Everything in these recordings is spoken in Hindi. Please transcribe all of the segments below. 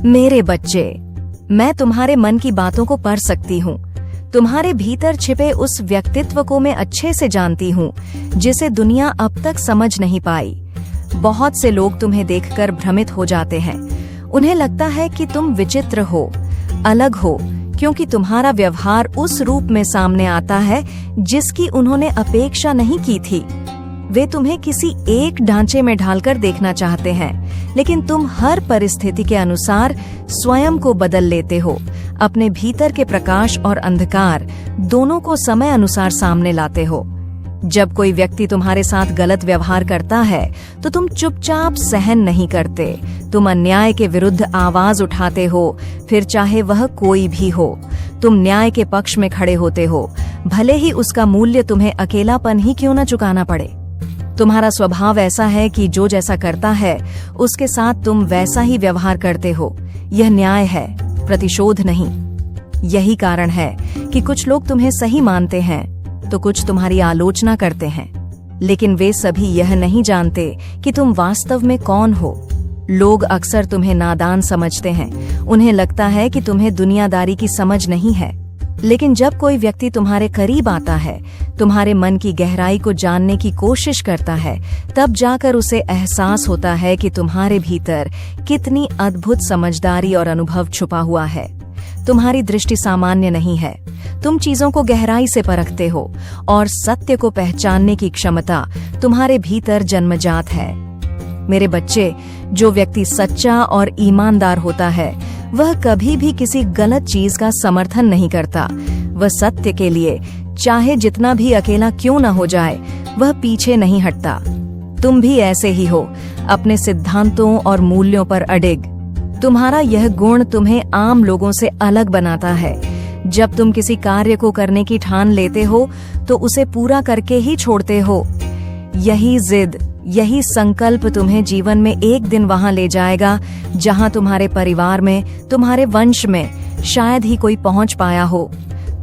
मेरे बच्चे, मैं तुम्हारे मन की बातों को पढ़ सकती हूँ। तुम्हारे भीतर छिपे उस व्यक्तित्व को मैं अच्छे से जानती हूँ जिसे दुनिया अब तक समझ नहीं पाई। बहुत से लोग तुम्हें देखकर भ्रमित हो जाते हैं। उन्हें लगता है कि तुम विचित्र हो, अलग हो, क्योंकि तुम्हारा व्यवहार उस रूप में सामने आता है जिसकी उन्होंने अपेक्षा नहीं की थी। वे तुम्हें किसी एक ढांचे में ढालकर देखना चाहते हैं, लेकिन तुम हर परिस्थिति के अनुसार स्वयं को बदल लेते हो। अपने भीतर के प्रकाश और अंधकार दोनों को समय अनुसार सामने लाते हो। जब कोई व्यक्ति तुम्हारे साथ गलत व्यवहार करता है तो तुम चुपचाप सहन नहीं करते। तुम अन्याय के विरुद्ध आवाज उठाते हो, फिर चाहे वह कोई भी हो। तुम न्याय के पक्ष में खड़े होते हो, भले ही उसका मूल्य तुम्हें अकेलापन ही क्यों न चुकाना पड़े। तुम्हारा स्वभाव ऐसा है कि जो जैसा करता है उसके साथ तुम वैसा ही व्यवहार करते हो। यह न्याय है, प्रतिशोध नहीं। यही कारण है कि कुछ लोग तुम्हें सही मानते हैं तो कुछ तुम्हारी आलोचना करते हैं, लेकिन वे सभी यह नहीं जानते कि तुम वास्तव में कौन हो। लोग अक्सर तुम्हें नादान समझते हैं। उन्हें लगता है कि तुम्हें दुनियादारी की समझ नहीं है, लेकिन जब कोई व्यक्ति तुम्हारे करीब आता है, तुम्हारे मन की गहराई को जानने की कोशिश करता है, तब जाकर उसे एहसास होता है कि तुम्हारे भीतर कितनी अद्भुत समझदारी और अनुभव छुपा हुआ है। तुम्हारी दृष्टि सामान्य नहीं है। तुम चीजों को गहराई से परखते हो और सत्य को पहचानने की क्षमता तुम्हारे भीतर जन्मजात है। मेरे बच्चे, जो व्यक्ति सच्चा और ईमानदार होता है वह कभी भी किसी गलत चीज का समर्थन नहीं करता। वह सत्य के लिए चाहे जितना भी अकेला क्यों न हो जाए, वह पीछे नहीं हटता। तुम भी ऐसे ही हो, अपने सिद्धांतों और मूल्यों पर अडिग। तुम्हारा यह गुण तुम्हें आम लोगों से अलग बनाता है। जब तुम किसी कार्य को करने की ठान लेते हो तो उसे पूरा करके ही छोड़ते हो। यही जिद, यही संकल्प तुम्हें जीवन में एक दिन वहां ले जाएगा जहां तुम्हारे परिवार में, तुम्हारे वंश में शायद ही कोई पहुंच पाया हो।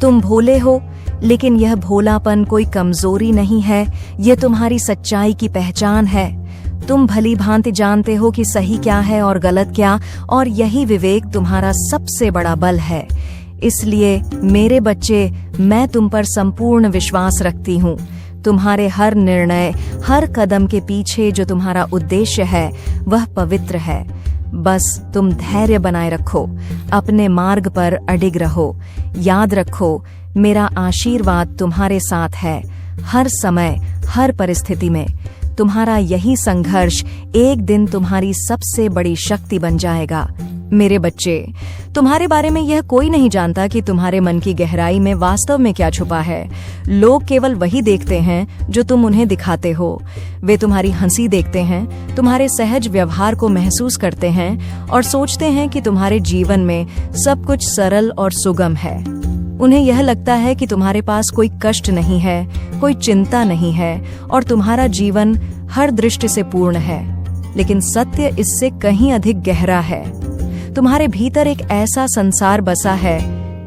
तुम भोले हो, लेकिन यह भोलापन कोई कमजोरी नहीं है, यह तुम्हारी सच्चाई की पहचान है। तुम भली भांति जानते हो कि सही क्या है और गलत क्या, और यही विवेक तुम्हारा सबसे बड़ा बल है। इसलिए मेरे बच्चे, मैं तुम पर संपूर्ण विश्वास रखती हूँ। तुम्हारे हर निर्णय, हर कदम के पीछे जो तुम्हारा उद्देश्य है वह पवित्र है। बस तुम धैर्य बनाए रखो, अपने मार्ग पर अडिग रहो। याद रखो, मेरा आशीर्वाद तुम्हारे साथ है, हर समय, हर परिस्थिति में। तुम्हारा यही संघर्ष एक दिन तुम्हारी सबसे बड़ी शक्ति बन जाएगा। मेरे बच्चे, तुम्हारे बारे में यह कोई नहीं जानता कि तुम्हारे मन की गहराई में वास्तव में क्या छुपा है। लोग केवल वही देखते हैं जो तुम उन्हें दिखाते हो। वे तुम्हारी हंसी देखते हैं, तुम्हारे सहज व्यवहार को महसूस करते हैं और सोचते हैं कि तुम्हारे जीवन में सब कुछ सरल और सुगम है। उन्हें यह लगता है कि तुम्हारे पास कोई कष्ट नहीं है, कोई चिंता नहीं है और तुम्हारा जीवन हर दृष्टि से पूर्ण है। लेकिन सत्य इससे कहीं अधिक गहरा है। तुम्हारे भीतर एक ऐसा संसार बसा है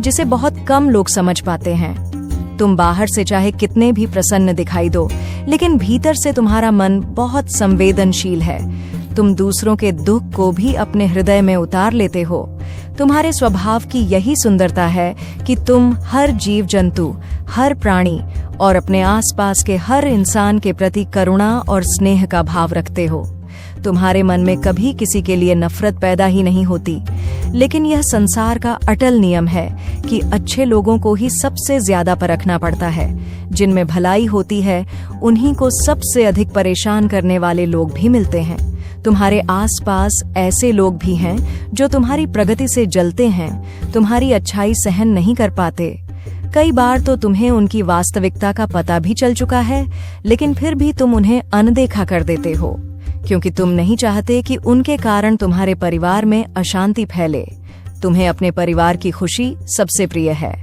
जिसे बहुत कम लोग समझ पाते हैं। तुम बाहर से चाहे कितने भी प्रसन्न दिखाई दो, लेकिन भीतर से तुम्हारा मन बहुत संवेदनशील है। तुम दूसरों के दुख को भी अपने हृदय में उतार लेते हो। तुम्हारे स्वभाव की यही सुंदरता है कि तुम हर जीव जंतु, हर प्राणी और अपने आसपास के हर इंसान के प्रति करुणा और स्नेह का भाव रखते हो। तुम्हारे मन में कभी किसी के लिए नफरत पैदा ही नहीं होती। लेकिन यह संसार का अटल नियम है कि अच्छे लोगों को ही सबसे ज्यादा परखना पड़ता है। जिनमें भलाई होती है उन्हीं को सबसे अधिक परेशान करने वाले लोग भी मिलते हैं। तुम्हारे आसपास ऐसे लोग भी हैं जो तुम्हारी प्रगति से जलते हैं, तुम्हारी अच्छाई सहन नहीं कर पाते। कई बार तो तुम्हें उनकी वास्तविकता का पता भी चल चुका है, लेकिन फिर भी तुम उन्हें अनदेखा कर देते हो, क्योंकि तुम नहीं चाहते कि उनके कारण तुम्हारे परिवार में अशांति फैले। तुम्हें अपने परिवार की खुशी सबसे प्रिय है।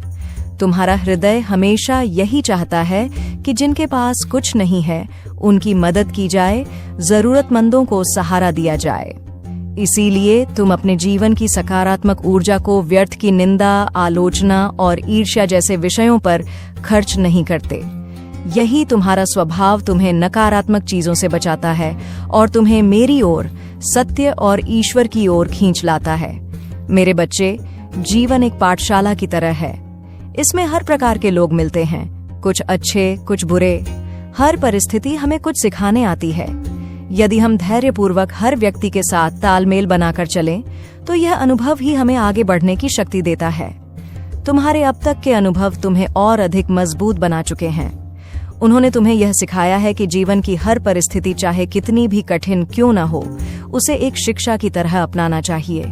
तुम्हारा हृदय हमेशा यही चाहता है कि जिनके पास कुछ नहीं है उनकी मदद की जाए, जरूरतमंदों को सहारा दिया जाए। इसीलिए तुम अपने जीवन की सकारात्मक ऊर्जा को व्यर्थ की निंदा, आलोचना और ईर्ष्या जैसे विषयों पर खर्च नहीं करते। यही तुम्हारा स्वभाव तुम्हें नकारात्मक चीजों से बचाता है और तुम्हें मेरी ओर, सत्य और ईश्वर की ओर खींच लाता है। मेरे बच्चे, जीवन एक पाठशाला की तरह है। इसमें हर प्रकार के लोग मिलते हैं, कुछ अच्छे, कुछ बुरे। हर परिस्थिति हमें कुछ सिखाने आती है। यदि हम धैर्यपूर्वक हर व्यक्ति के साथ तालमेल बनाकर चलें, तो यह अनुभव ही हमें आगे बढ़ने की शक्ति देता है। तुम्हारे अब तक के अनुभव तुम्हें और अधिक मजबूत बना चुके हैं। उन्होंने तुम्हें यह सिखाया है कि जीवन की हर परिस्थिति, चाहे कितनी भी कठिन क्यों न हो, उसे एक शिक्षा की तरह अपनाना चाहिए,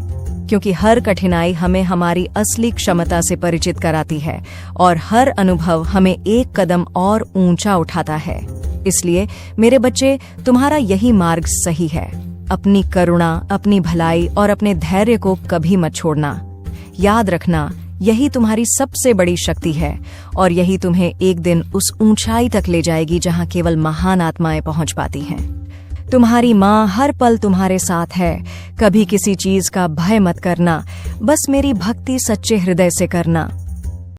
क्योंकि हर कठिनाई हमें हमारी असली क्षमता से परिचित कराती है और हर अनुभव हमें एक कदम और ऊंचा उठाता है। इसलिए मेरे बच्चे, तुम्हारा यही मार्ग सही है। अपनी करुणा, अपनी भलाई और अपने धैर्य को कभी मत छोड़ना। याद रखना, यही तुम्हारी सबसे बड़ी शक्ति है और यही तुम्हें एक दिन उस ऊंचाई तक ले जाएगी जहां केवल महान आत्माएं पहुंच पाती हैं। तुम्हारी माँ हर पल तुम्हारे साथ है। कभी किसी चीज का भय मत करना, बस मेरी भक्ति सच्चे हृदय से करना।